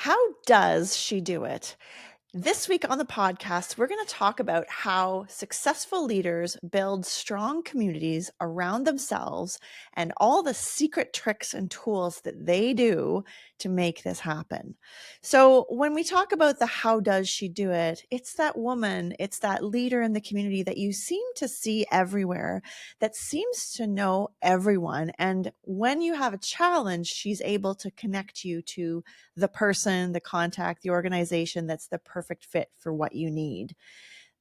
How does she do it? This week on the podcast, we're going to talk about how successful leaders build strong communities around themselves and all the secret tricks and tools that they do to make this happen. So, when we talk about the how does she do it, it's that woman, it's that leader in the community that you seem to see everywhere, that seems to know everyone. And when you have a challenge, she's able to connect you to the person, the contact, the organization that's the perfect fit for what you need.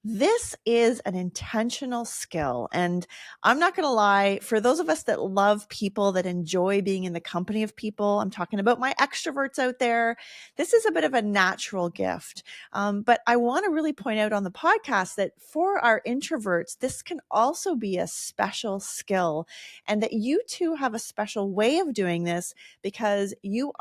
This is an intentional skill. And I'm not going to lie, for those of us that love people, that enjoy being in the company of people, I'm talking about my extroverts out there. This is a bit of a natural gift. But I want to really point out on the podcast that for our introverts, this can also be a special skill, and that you too have a special way of doing this because you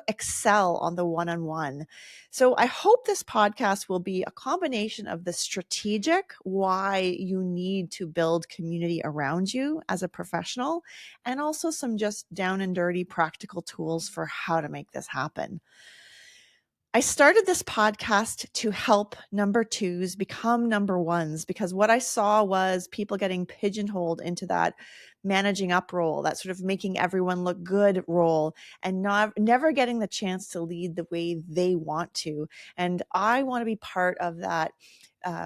excel on the one-on-one. So I hope this podcast will be a combination of the strategic, why you need to build community around you as a professional, and also some just down and dirty practical tools for how to make this happen. I started this podcast to help number twos become number ones, because what I saw was people getting pigeonholed into that managing up role, that sort of making everyone look good role, and never getting the chance to lead the way they want to. And I want to be part of that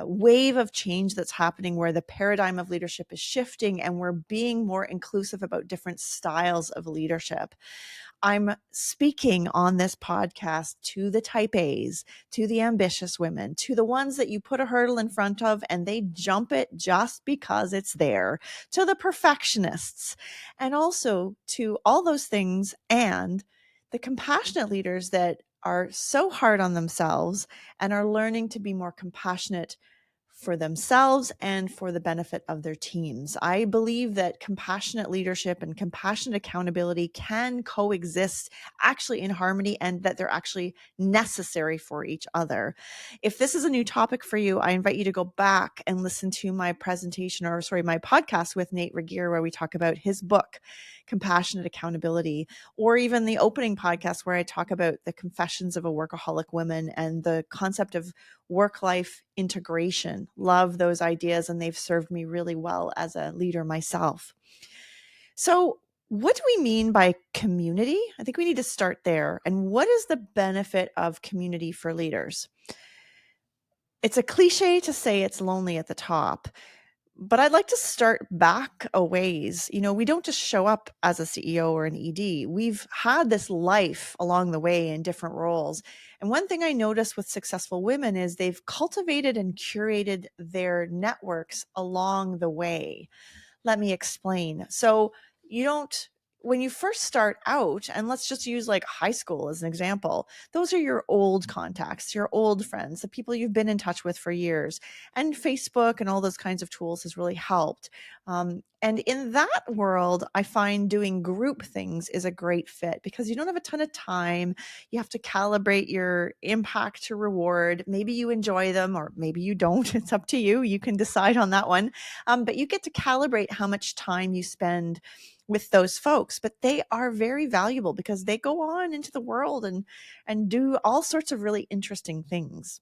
wave of change that's happening, where the paradigm of leadership is shifting and we're being more inclusive about different styles of leadership. I'm speaking on this podcast to the type A's, to the ambitious women, to the ones that you put a hurdle in front of and they jump it just because it's there, to the perfectionists, and also to all those things, and the compassionate leaders that are so hard on themselves and are learning to be more compassionate for themselves and for the benefit of their teams. I believe that compassionate leadership and compassionate accountability can coexist actually in harmony, and that they're actually necessary for each other. If this is a new topic for you, I invite you to go back and listen to my my podcast with Nate Regier, where we talk about his book, Compassionate Accountability, or even the opening podcast where I talk about the confessions of a workaholic woman and the concept of work-life integration. Love those ideas, and they've served me really well as a leader myself. So, what do we mean by community? I think we need to start there. And what is the benefit of community for leaders? It's a cliche to say it's lonely at the top, but I'd like to start back a ways. We don't just show up as a CEO or an ED. We've had this life along the way in different roles. And one thing I notice with successful women is they've cultivated and curated their networks along the way. Let me explain. So you don't, when you first start out, and let's just use like high school as an example, those are your old contacts, your old friends, the people you've been in touch with for years. And Facebook and all those kinds of tools has really helped. And in that world, I find doing group things is a great fit, because you don't have a ton of time. You have to calibrate your impact to reward. Maybe you enjoy them or maybe you don't. It's up to you. You can decide on that one. But you get to calibrate how much time you spend with those folks. But they are very valuable because they go on into the world and do all sorts of really interesting things.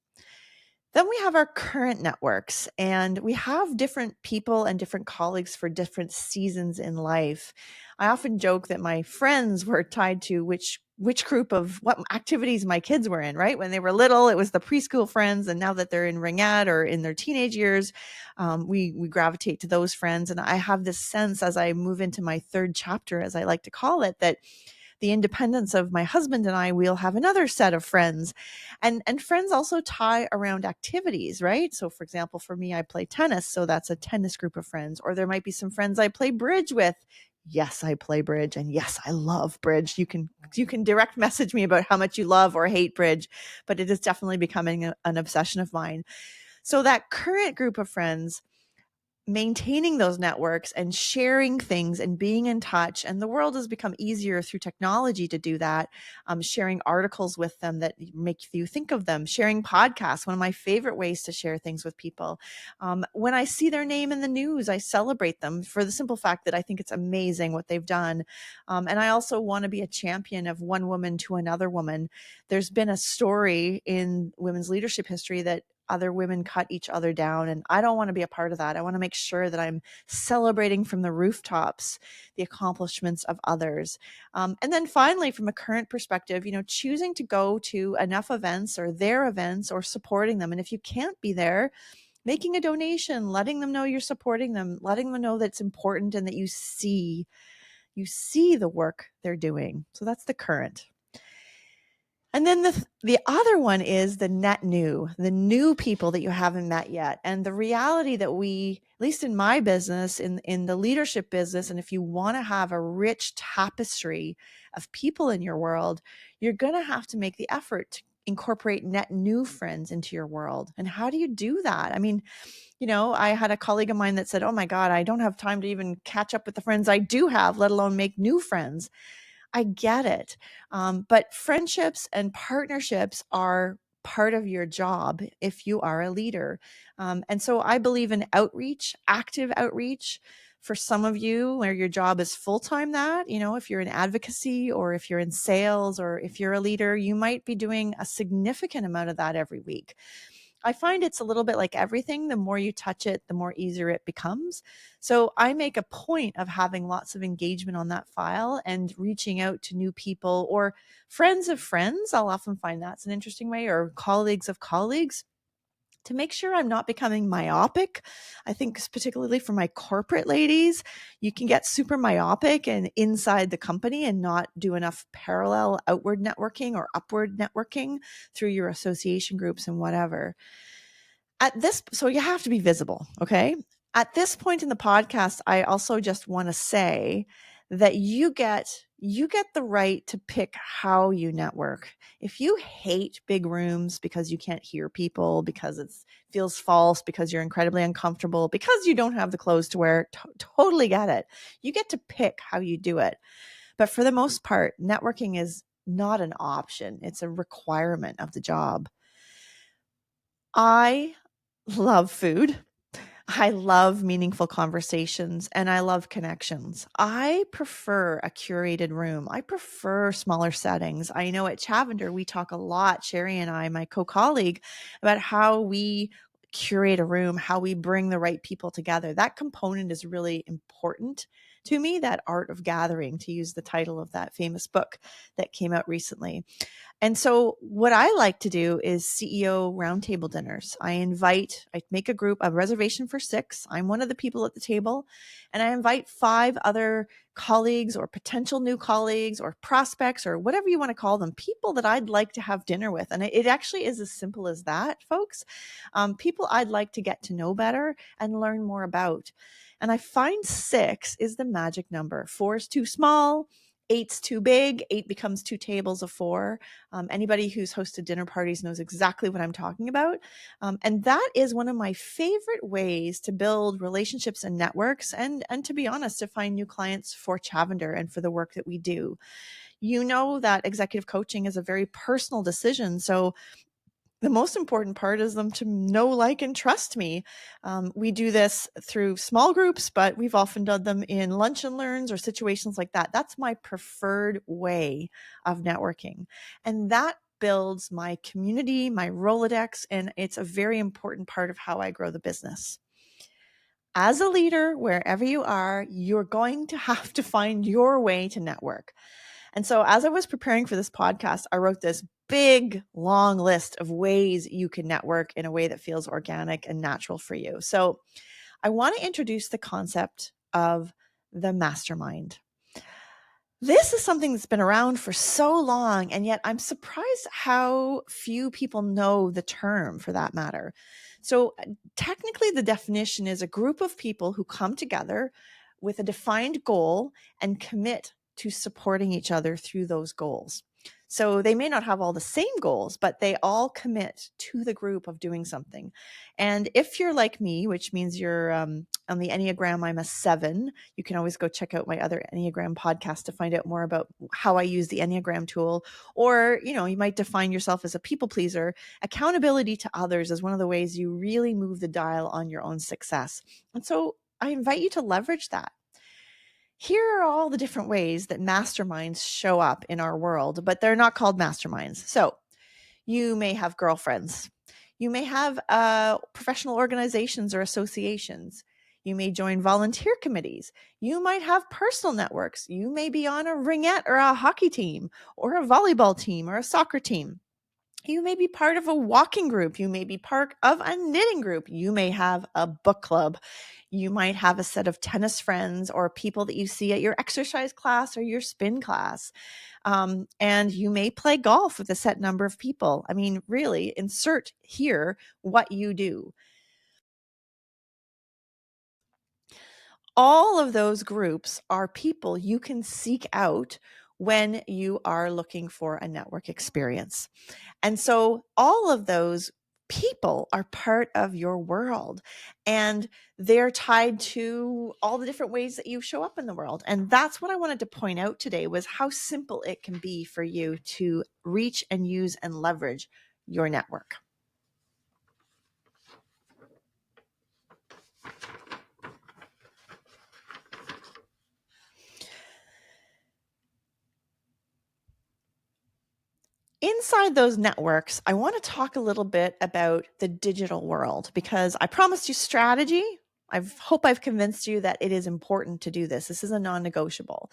Then we have our current networks, and we have different people and different colleagues for different seasons in life. I often joke that my friends were tied to which group of what activities my kids were in, right? When they were little, it was the preschool friends. And now that they're in ringette or in their teenage years, we gravitate to those friends. And I have this sense as I move into my third chapter, as I like to call it, that the independence of my husband and I, we'll have another set of friends. And friends also tie around activities, right? So for example, for me, I play tennis. So that's a tennis group of friends. Or there might be some friends I play bridge with. Yes, I play bridge. And yes, I love bridge. You can direct message me about how much you love or hate bridge, but it is definitely becoming an obsession of mine. So that current group of friends maintaining those networks and sharing things and being in touch. And the world has become easier through technology to do that. Sharing articles with them that make you think of them, sharing podcasts, one of my favorite ways to share things with people. When I see their name in the news, I celebrate them for the simple fact that I think it's amazing what they've done. And I also want to be a champion of one woman to another woman. There's been a story in women's leadership history that other women cut each other down. And I don't want to be a part of that. I want to make sure that I'm celebrating from the rooftops the accomplishments of others. And then finally, from a current perspective, choosing to go to enough events or their events or supporting them. And if you can't be there, making a donation, letting them know you're supporting them, letting them know that it's important and that you see the work they're doing. So that's the current. And then the other one is the new people that you haven't met yet. And the reality that we, at least in my business, in the leadership business, and if you want to have a rich tapestry of people in your world, you're going to have to make the effort to incorporate net new friends into your world. And how do you do that? I mean, I had a colleague of mine that said, "Oh my God, I don't have time to even catch up with the friends I do have, let alone make new friends." I get it. But friendships and partnerships are part of your job if you are a leader. And so I believe in outreach, active outreach. For some of you where your job is full-time if you're in advocacy or if you're in sales or if you're a leader, you might be doing a significant amount of that every week. I find it's a little bit like everything. The more you touch it, the more easier it becomes. So I make a point of having lots of engagement on that file and reaching out to new people or friends of friends. I'll often find that's an interesting way, or colleagues of colleagues, to make sure I'm not becoming myopic. I think particularly for my corporate ladies, you can get super myopic and inside the company and not do enough parallel outward networking or upward networking through your association groups and whatever. So you have to be visible, okay? At this point in the podcast, I also just want to say that you get the right to pick how you network. If you hate big rooms because you can't hear people, because it feels false, because you're incredibly uncomfortable, because you don't have the clothes to wear, totally get it. You get to pick how you do it. But for the most part, networking is not an option. It's a requirement of the job. I love food. I love meaningful conversations and I love connections. I prefer a curated room. I prefer smaller settings. I know at Chavender, we talk a lot, Sherry and I, my co-colleague, about how we curate a room, how we bring the right people together. That component is really important to me, that art of gathering, to use the title of that famous book that came out recently. And so what I like to do is CEO roundtable dinners. I make a reservation for 6. I'm one of the people at the table, and I invite 5 other colleagues or potential new colleagues or prospects or whatever you want to call them, people that I'd like to have dinner with. And it actually is as simple as that, folks. People I'd like to get to know better and learn more about. And I find 6 is the magic number. 4 is too small. 8's too big. 8 becomes 2 tables of 4. Anybody who's hosted dinner parties knows exactly what I'm talking about. And that is one of my favorite ways to build relationships and networks and to be honest, to find new clients for Chavender and for the work that we do. You know that executive coaching is a very personal decision. So the most important part is them to know, like, and trust me. We do this through small groups, but we've often done them in lunch and learns or situations like that. That's my preferred way of networking. And that builds my community, my Rolodex, and it's a very important part of how I grow the business. As a leader, wherever you are, you're going to have to find your way to network. And so as I was preparing for this podcast, I wrote this big, long list of ways you can network in a way that feels organic and natural for you. So I want to introduce the concept of the mastermind. This is something that's been around for so long, and yet I'm surprised how few people know the term for that matter. So technically, the definition is a group of people who come together with a defined goal and commit to supporting each other through those goals. So they may not have all the same goals, but they all commit to the group of doing something. And if you're like me, which means you're On the Enneagram, I'm a 7. You can always go check out my other Enneagram podcast to find out more about how I use the Enneagram tool. Or, you might define yourself as a people pleaser. Accountability to others is one of the ways you really move the dial on your own success. And so I invite you to leverage that. Here are all the different ways that masterminds show up in our world, but they're not called masterminds. So you may have girlfriends. You may have professional organizations or associations. You may join volunteer committees. You might have personal networks. You may be on a ringette or a hockey team or a volleyball team or a soccer team. You may be part of a walking group. You may be part of a knitting group. You may have a book club. You might have a set of tennis friends or people that you see at your exercise class or your spin class. And you may play golf with a set number of people. I mean, really, insert here what you do. All of those groups are people you can seek out when you are looking for a network experience. And so all of those people are part of your world, and they're tied to all the different ways that you show up in the world. And that's what I wanted to point out today, was how simple it can be for you to reach and use and leverage your network. Inside those networks, I want to talk a little bit about the digital world, because I promised you strategy. I hope I've convinced you that it is important to do this. This is a non-negotiable.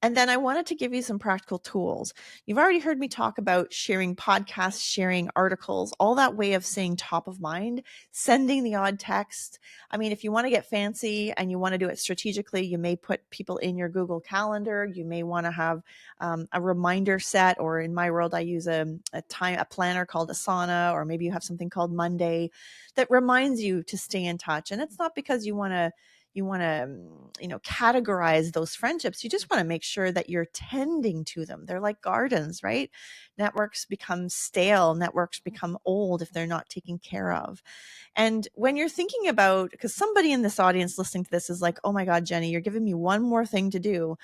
And then I wanted to give you some practical tools. You've already heard me talk about sharing podcasts, sharing articles, all that way of staying top of mind, sending the odd text. I mean, if you want to get fancy and you want to do it strategically, you may put people in your Google Calendar. You may want to have a reminder set, or in my world, I use a planner called Asana, or maybe you have something called Monday that reminds you to stay in touch. And it's not because you want to categorize those friendships. You just want to make sure that you're tending to them. They're like gardens, right? Networks become stale. Networks become old if they're not taken care of. And when you're thinking about, because somebody in this audience listening to this is like, oh my God, Jenny, you're giving me one more thing to do.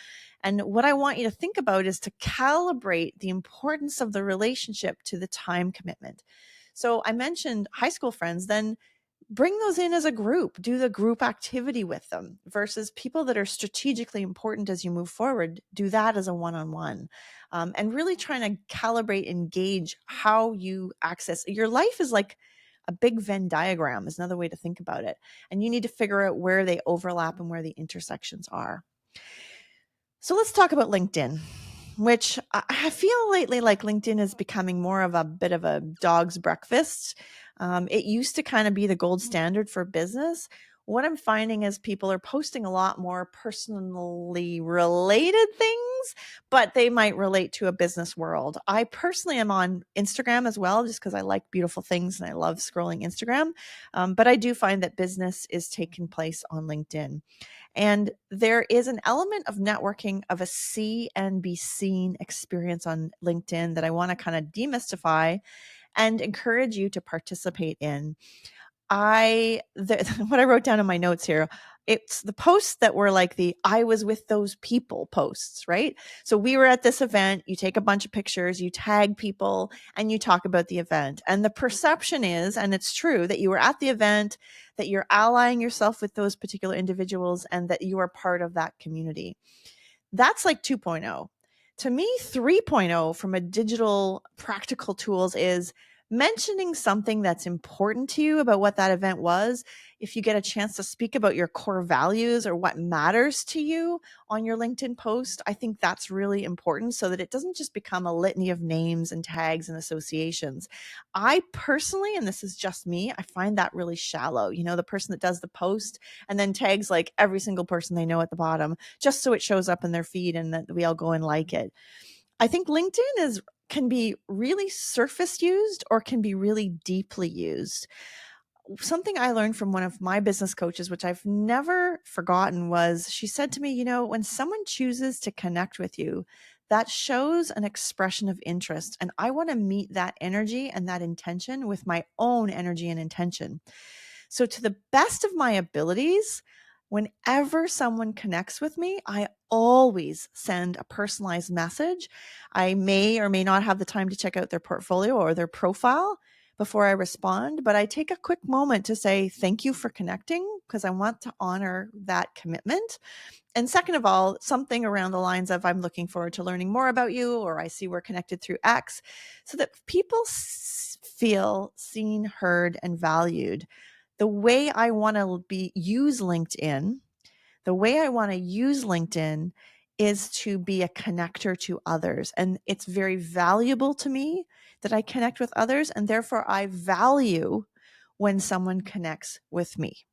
And what I want you to think about is to calibrate the importance of the relationship to the time commitment. So I mentioned high school friends, then bring those in as a group, do the group activity with them, versus people that are strategically important as you move forward. Do that as a one-on-one, and really trying to calibrate and gauge how you access your life. Is like a big Venn diagram is another way to think about it. And you need to figure out where they overlap and where the intersections are. So let's talk about LinkedIn, which I feel lately like LinkedIn is becoming more of a bit of a dog's breakfast. It used to kind of be the gold standard for business. What I'm finding is people are posting a lot more personally related things, but they might relate to a business world. I personally am on Instagram as well, just because I like beautiful things and I love scrolling Instagram. But I do find that business is taking place on LinkedIn. And there is an element of networking, of a see and be seen experience on LinkedIn that I want to kind of demystify and encourage you to participate in. What I wrote down in my notes here, it's the posts that were like the I was with those people posts, right? So we were at this event, you take a bunch of pictures, you tag people, and you talk about the event. And the perception is, and it's true, that you were at the event, that you're allying yourself with those particular individuals, and that you are part of that community. That's like 2.0. To me, 3.0 from a digital practical tools is mentioning something that's important to you about what that event was. If you get a chance to speak about your core values or what matters to you on your LinkedIn post, I think that's really important, so that it doesn't just become a litany of names and tags and associations. I personally, and this is just me, I find that really shallow. The person that does the post and then tags like every single person they know at the bottom, just so it shows up in their feed and that we all go and like it. I think LinkedIn can be really surface used or can be really deeply used. Something I learned from one of my business coaches, which I've never forgotten, was she said to me, when someone chooses to connect with you, that shows an expression of interest. And I want to meet that energy and that intention with my own energy and intention. So to the best of my abilities, Whenever someone connects with me, I always send a personalized message. I may or may not have the time to check out their portfolio or their profile before I respond, but I take a quick moment to say thank you for connecting because I want to honor that commitment. And second of all, something around the lines of I'm looking forward to learning more about you, or I see we're connected through X, so that people feel seen, heard, and valued. The way I want to use LinkedIn, is to be a connector to others. And it's very valuable to me that I connect with others. And therefore, I value when someone connects with me.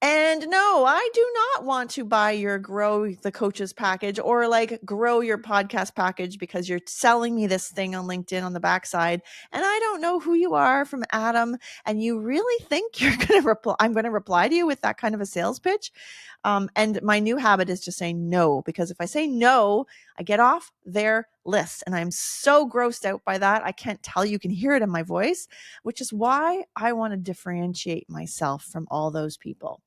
And no, I do not want to buy your grow the coaches package or like grow your podcast package because you're selling me this thing on LinkedIn on the backside. And I don't know who you are from Adam. And you really think you're going to reply? I'm going to reply to you with that kind of a sales pitch. And my new habit is just saying no, because if I say no, I get off their list. And I'm so grossed out by that. I can't tell you can hear it in my voice, which is why I want to differentiate myself from all those people.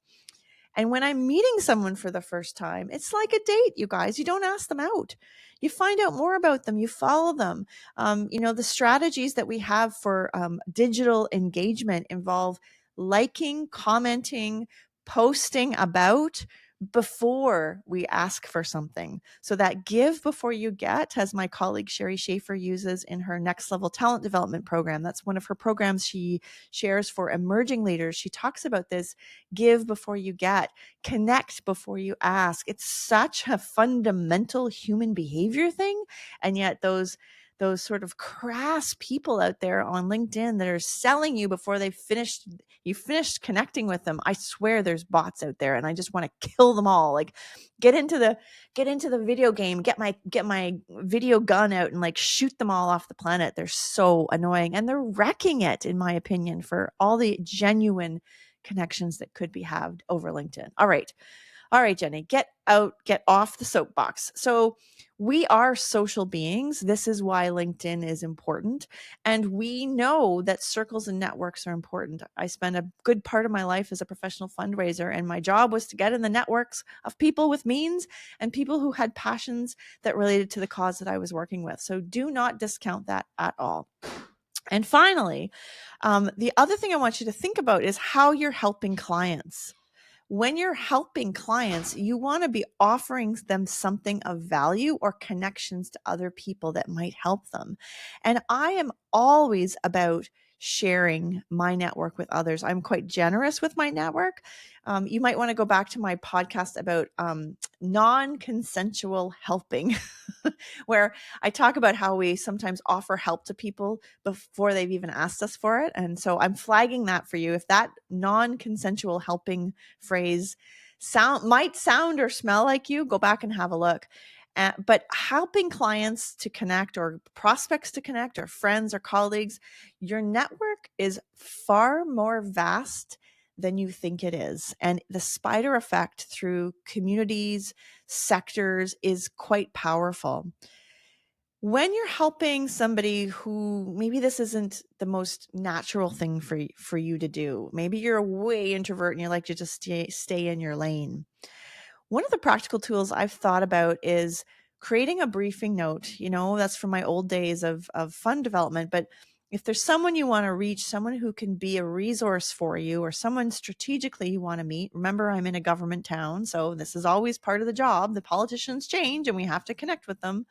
And when I'm meeting someone for the first time, it's like a date, you guys. You don't ask them out. You find out more about them. You follow them. The strategies that we have for digital engagement involve liking, commenting, posting about before we ask for something. So that give before you get, as my colleague Sherry Schaefer uses in her Next Level Talent Development program. That's one of her programs she shares for emerging leaders. She talks about this give before you get, connect before you ask. It's such a fundamental human behavior thing. And yet those sort of crass people out there on LinkedIn that are selling you before you finished connecting with them. I swear there's bots out there and I just want to kill them all. Like get into the video game, get my video gun out and like shoot them all off the planet. They're so annoying and they're wrecking it, in my opinion, for all the genuine connections that could be had over LinkedIn. All right, Jenny, get off the soapbox. So we are social beings. This is why LinkedIn is important. And we know that circles and networks are important. I spent a good part of my life as a professional fundraiser, and my job was to get in the networks of people with means and people who had passions that related to the cause that I was working with. So do not discount that at all. And finally, the other thing I want you to think about is how you're helping clients. When you're helping clients, you want to be offering them something of value or connections to other people that might help them. And I am always about sharing my network with others. I'm quite generous with my network. You might want to go back to my podcast about non-consensual helping, where I talk about how we sometimes offer help to people before they've even asked us for it. And so I'm flagging that for you. If that non-consensual helping phrase might sound or smell like you, go back and have a look. But helping clients to connect or prospects to connect or friends or colleagues, your network is far more vast than you think it is. And the spider effect through communities, sectors is quite powerful. When you're helping somebody who maybe this isn't the most natural thing for you to do, maybe you're a way introvert and you like to just stay in your lane. One of the practical tools I've thought about is creating a briefing note. That's from my old days of fund development. But if there's someone you want to reach, someone who can be a resource for you, or someone strategically you want to meet, remember I'm in a government town, so this is always part of the job. The politicians change and we have to connect with them.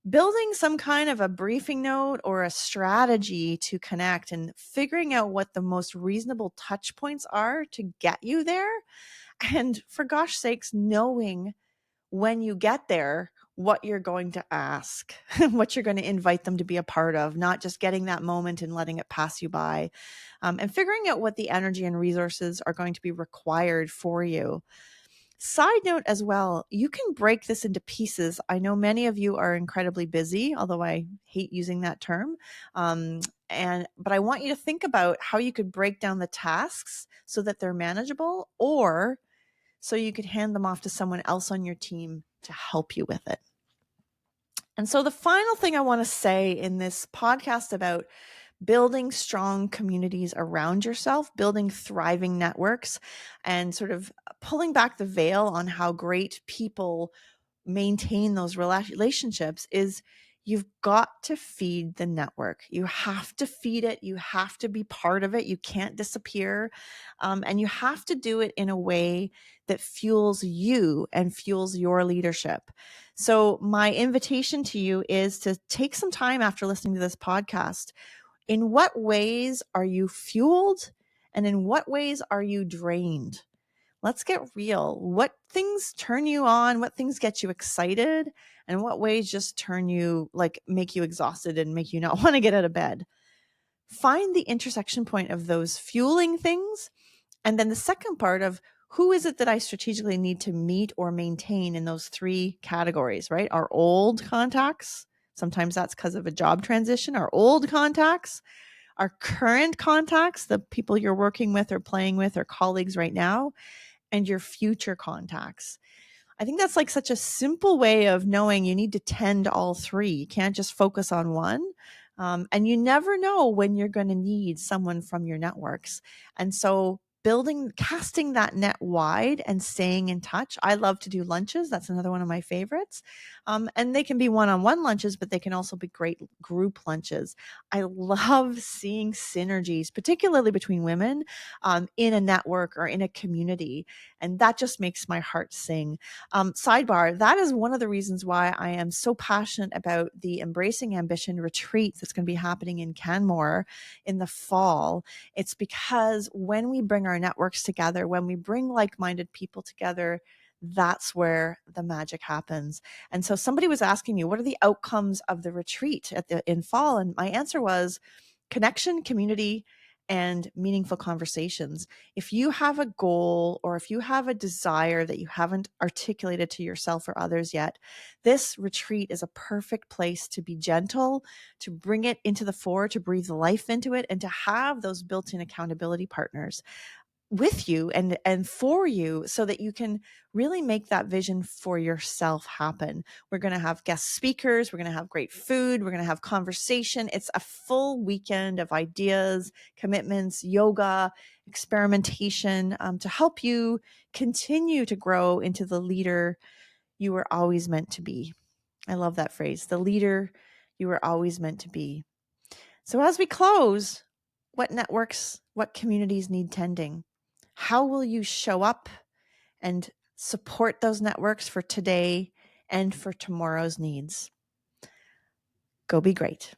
Building some kind of a briefing note or a strategy to connect and figuring out what the most reasonable touch points are to get you there. And for gosh sakes, knowing when you get there, what you're going to ask, what you're going to invite them to be a part of, not just getting that moment and letting it pass you by, and figuring out what the energy and resources are going to be required for you. Side note as well, you can break this into pieces. I know many of you are incredibly busy, although I hate using that term. But I want you to think about how you could break down the tasks so that they're manageable, or so you could hand them off to someone else on your team to help you with it. And so the final thing I want to say in this podcast about building strong communities around yourself, building thriving networks, and sort of pulling back the veil on how great people maintain those relationships is you've got to feed the network. You have to feed it. You have to be part of it. You can't disappear. And you have to do it in a way that fuels you and fuels your leadership. So, my invitation to you is to take some time after listening to this podcast. In what ways are you fueled? And in what ways are you drained? Let's get real. What things turn you on? What things get you excited? And what ways just turn you, like, make you exhausted and make you not want to get out of bed? Find the intersection point of those fueling things. And then the second part of who is it that I strategically need to meet or maintain in those three categories, right? Our old contacts. Sometimes that's because of a job transition. Our old contacts, our current contacts, the people you're working with or playing with or colleagues right now, and your future contacts. I think that's like such a simple way of knowing you need to tend all three. You can't just focus on one. And you never know when you're going to need someone from your networks. And so casting that net wide and staying in touch. I love to do lunches. That's another one of my favorites. And they can be one-on-one lunches, but they can also be great group lunches. I love seeing synergies, particularly between women, in a network or in a community. And that just makes my heart sing. Sidebar, that is one of the reasons why I am so passionate about the Embracing Ambition retreat that's going to be happening in Canmore in the fall. It's because when we bring our networks together, when we bring like-minded people together, that's where the magic happens. And so somebody was asking me, what are the outcomes of the retreat in fall? And my answer was connection, community, and meaningful conversations. If you have a goal or if you have a desire that you haven't articulated to yourself or others yet, this retreat is a perfect place to be gentle, to bring it into the fore, to breathe life into it, and to have those built-in accountability partners with you and for you so that you can really make that vision for yourself happen. We're going to have guest speakers. We're going to have great food. We're going to have conversation. It's a full weekend of ideas, commitments, yoga, experimentation, to help you continue to grow into the leader you were always meant to be. I love that phrase, the leader you were always meant to be. So as we close, what networks, what communities need tending? How will you show up and support those networks for today and for tomorrow's needs? Go be great.